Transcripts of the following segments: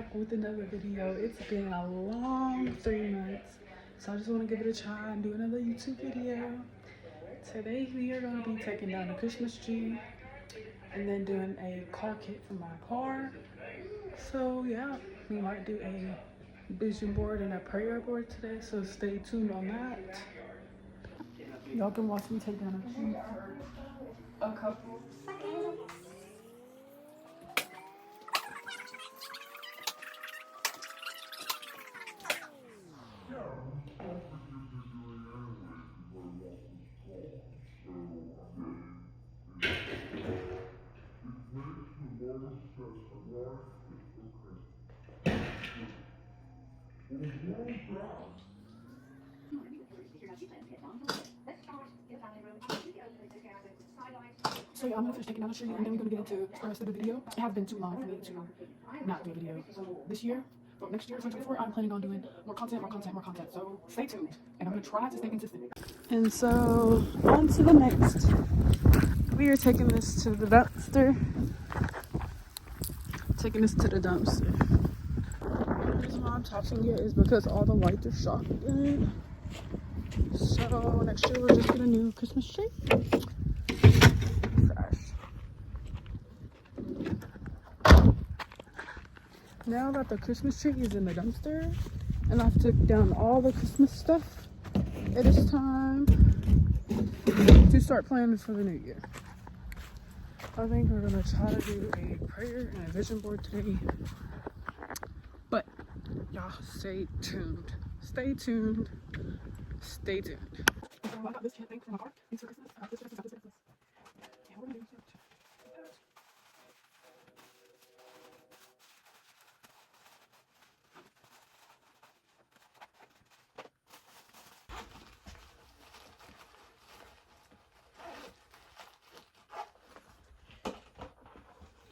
back with another video. It's been a long 3 months, so I just want to give it a try and do another YouTube video. Today we are going to be taking down a Christmas tree and then doing a car kit for my car. So yeah, we might do a vision board and a prayer board today, so stay tuned on that. Y'all can watch me take down a tree for a couple seconds. So yeah, I'm gonna finish taking down the tree and then we're gonna get into the rest of the video. It has been too long for me to not do a video this year. But next year, 2024, I'm planning on doing more content. So stay tuned. And I'm gonna try to stay consistent. And so on to the next. We are taking this to the dumpster. The reason why I'm tossing it is because all the lights are shot again. So next year we're just getting a new Christmas tree. Now that the Christmas tree is in the dumpster and I've took down all the Christmas stuff, it is time to start planning for the new year. I think we're gonna try to do a prayer and a vision board today, but y'all stay tuned. So I got this kit thing for my car. It's for Christmas. I got this. And we're gonna do it.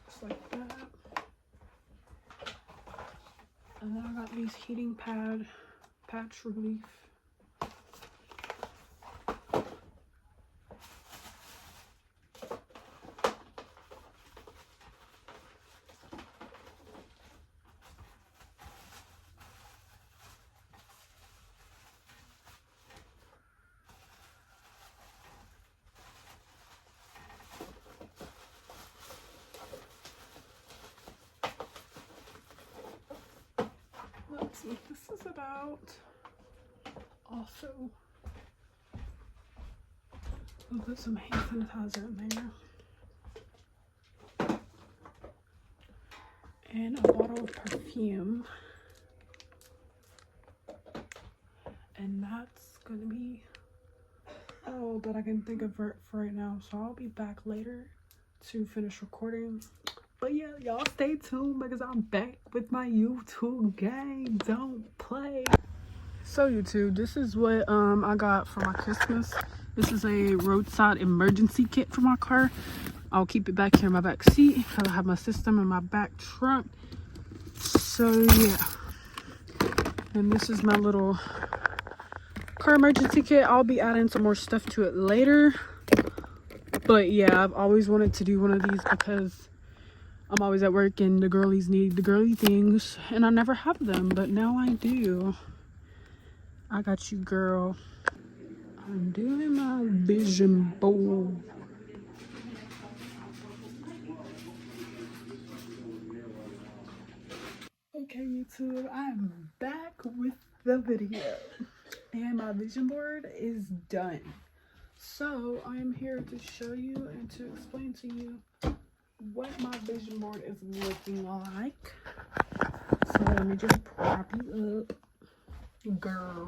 Just like that. And then I got these heating patch relief. Let's see what this is about. Also, we'll put some hand sanitizer in there. And a bottle of perfume. And that's gonna be all that I can think of for right now. So I'll be back later to finish recording. But yeah, y'all stay tuned because I'm back with my YouTube gang. Don't play. So YouTube, this is what I got for my Christmas. This is a roadside emergency kit for my car. I'll keep it back here in my back seat. I have my system in my back trunk. So yeah. And this is my little car emergency kit. I'll be adding some more stuff to it later. But yeah, I've always wanted to do one of these because I'm always at work and the girlies need the girly things and I never have them, but now I do. I got you, girl. I'm doing my vision board. Okay, YouTube, I'm back with the video and my vision board is done. So I'm here to show you and to explain to you what my vision board is looking like. So let me just prop you up, girl.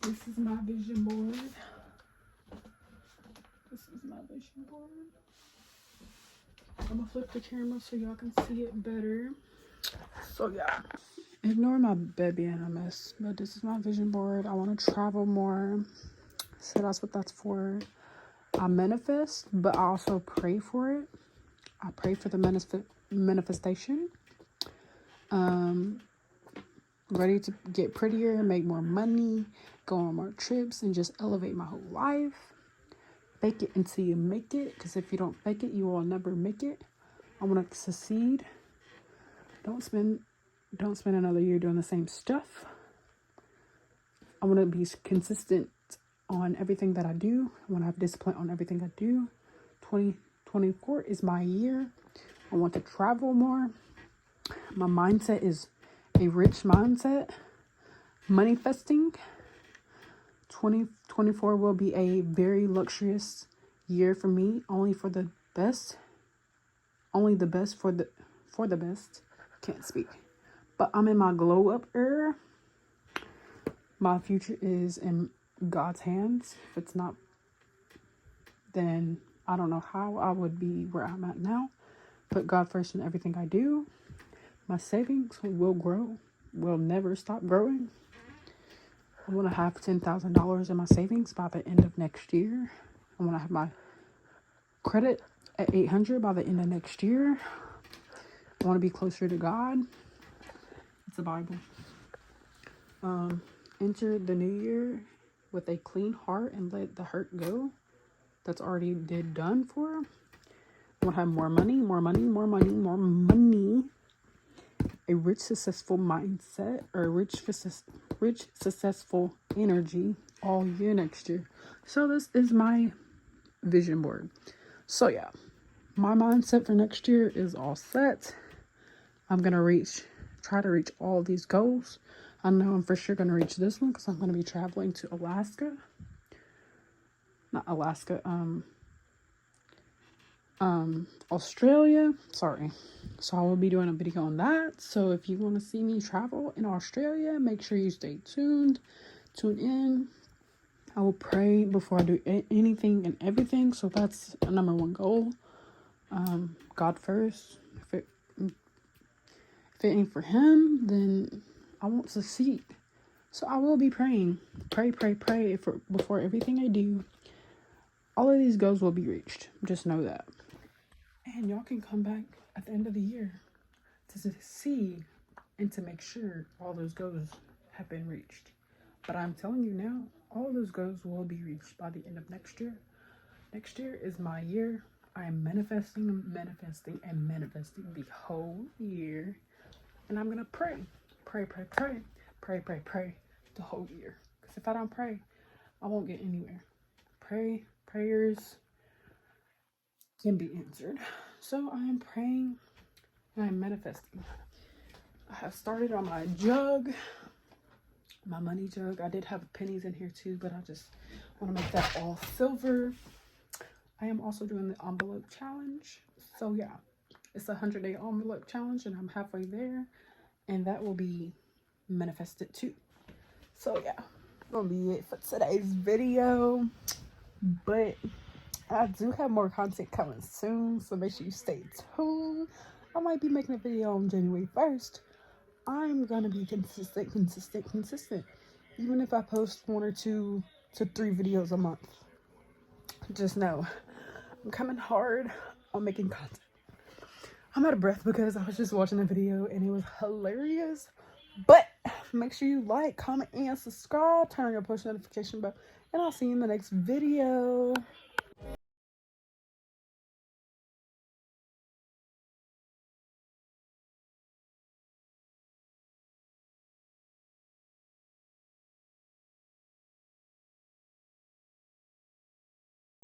This is my vision board. I'm gonna flip the camera so y'all can see it better. So yeah, ignore my bed being a mess, but this is my vision board. I want to travel more, so that's what that's for. I manifest, but I also pray for it. I pray for the manifestation. Ready to get prettier, make more money, go on more trips, and just elevate my whole life. Fake it until you make it, because if you don't fake it, you will never make it. I want to succeed. Don't spend another year doing the same stuff. I want to be consistent on everything that I do. I want to have discipline on everything I do. 2024 is my year. I want to travel more. My mindset is a rich mindset. Manifesting. 2024 will be a very luxurious year for me. Only the best for the best. Can't speak. But I'm in my glow up era. My future is in God's hands. If it's not, then I don't know how I would be where I'm at now. Put God first in everything I do. My savings will grow, will never stop growing. I want to have $10,000 in my savings by the end of next year. I want to have my credit at 800 by the end of next year. I want to be closer to God. It's the Bible. Enter the new year with a clean heart and let the hurt go. That's already done for. I want to have more money. A rich, successful mindset, or rich, successful energy all year next year. So this is my vision board. So yeah, my mindset for next year is all set. I'm going to try to reach all these goals. I know I'm for sure going to reach this one because I'm going to be traveling to Australia. Sorry. So I will be doing a video on that. So if you want to see me travel in Australia, make sure you stay tuned. Tune in. I will pray before I do anything and everything. So that's a number one goal. God first. If it ain't for him, then I won't succeed. So I will be praying. Pray before everything I do. All of these goals will be reached. Just know that. And y'all can come back at the end of the year to see and to make sure all those goals have been reached. But I'm telling you now, all those goals will be reached by the end of next year. Next year is my year. I am manifesting the whole year. And I'm going to pray the whole year. Because if I don't pray, I won't get anywhere. Prayers can be answered. So I am praying and I'm manifesting. I have started on my money jug. I did have pennies in here too, but I just want to make that all silver. I am also doing the envelope challenge. So yeah, it's a 100-day envelope challenge and I'm halfway there. And that will be manifested too. So yeah, that'll be it for today's video. But I do have more content coming soon, so make sure you stay tuned. I might be making a video on January 1st. I'm gonna be consistent. Even if I post 1 or 2 to 3 videos a month. Just know, I'm coming hard on making content. I'm out of breath because I was just watching a video and it was hilarious. But make sure you like, comment, and subscribe. Turn on your push notification bell. And I'll see you in the next video.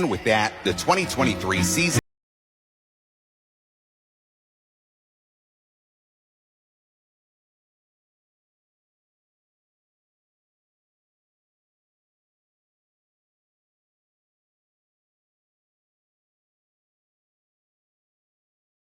With that, the 2023 season